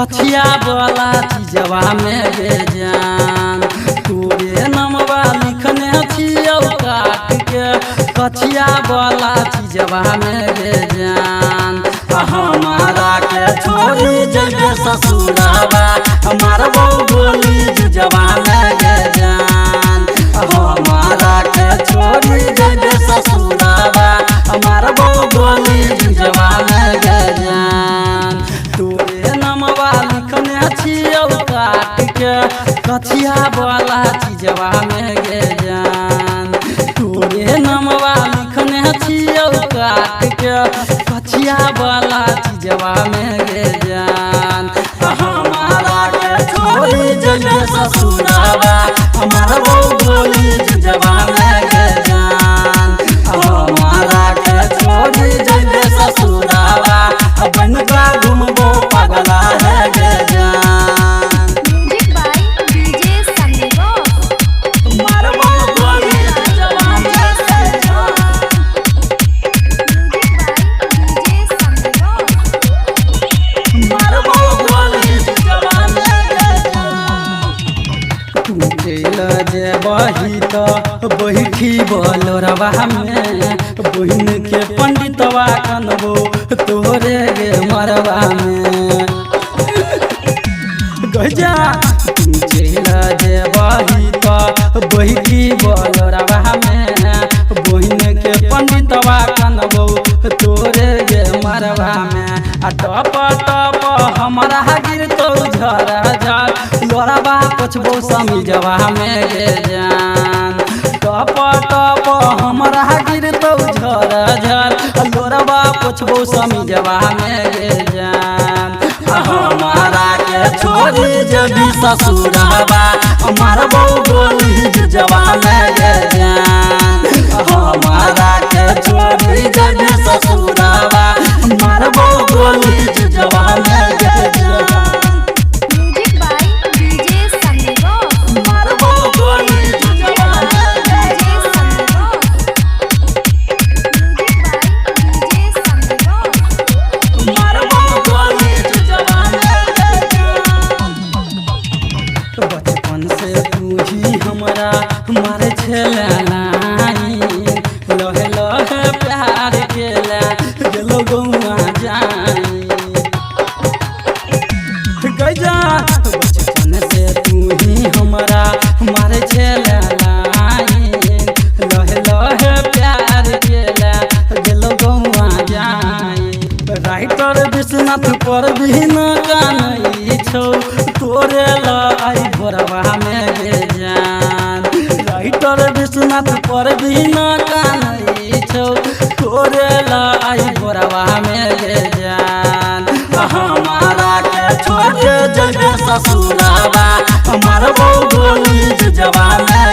कथिया वाला चीजवा में गे जान तोरे नमवा लिखने छियौ काट के कथिया वाला चीजवा में गे जान हमारा के छोड़ी जइबे ससुरावा हमार बहू बोली जुजवा में गे जान हमारा के छोड़ी जइबे ससुरावा हमार बहू बोली जुजवा में गे जान तोरे नमवा लिखने छियौ काट के कथिया वाला चीजवा में गे जान तोरे नमवा लिखने छियौ काट के कथिया वाला चीजवा में गे जान हमारा के छोड़ी जइबे ससुरावा हमार बहू बोली जुजवा में गे जान हमारा के छोड़ी जइबे ससुरावा बन का घूमबो पगला है गे जान। म्यूजिक बाय डीजे संदीप हमार बहू बोली जुजवा में गे जान म्यूजिक बाय डीजे संदीप हमार बहू बोली जुजवा में गे जान तू चल जे बही तो बैठी बोलरवा में बहिन के पंडितवा कनबो तोरे गे मरवा में गजा तू चल जे बही तो बैठी बोलरवा में बहिन के पंडितवा कनबो तोरे गे मरवा में आ टप टप हमारा गिरतो झरा झर लोरवा पोछबो समीजवा में गे जान टप टप हमारा गिरतो झरा झर लोरवा पोछबो समीजवा में गे जान हमारा के छोड़ी जबी ससुरावा हमार बहू बोली जुजवा में गे जान हमारा के छोड़ी जबी ससुरावा हमार बहू बोली जुजवा में गे जान म्यूजिक बाय डीजे संदीप हमार बहू बोली जुजवा में गे DJ Sandeep music by DJ Sandeep हमार बहू बोली जुजवा में गे जान बचपन से तू ही हमरा मारे छेला नाई लहे लहे प्यार केला गेलो गौआ जाई गजा बचपन से तू ही हमरा मारे छेला नाई लहे लहे प्यार केला गेलो गौआ जाई राइटर विश्वनाथ पर भी न कानई छौ तोरे लाई भोरवा में गे जान राइटर विश्वनाथ पर भी न कानई छौ तोरे लाई भोरवा में गे जान हमारा के छोड़ जइबे ससुरावा हमार बहू बोली जुजवा में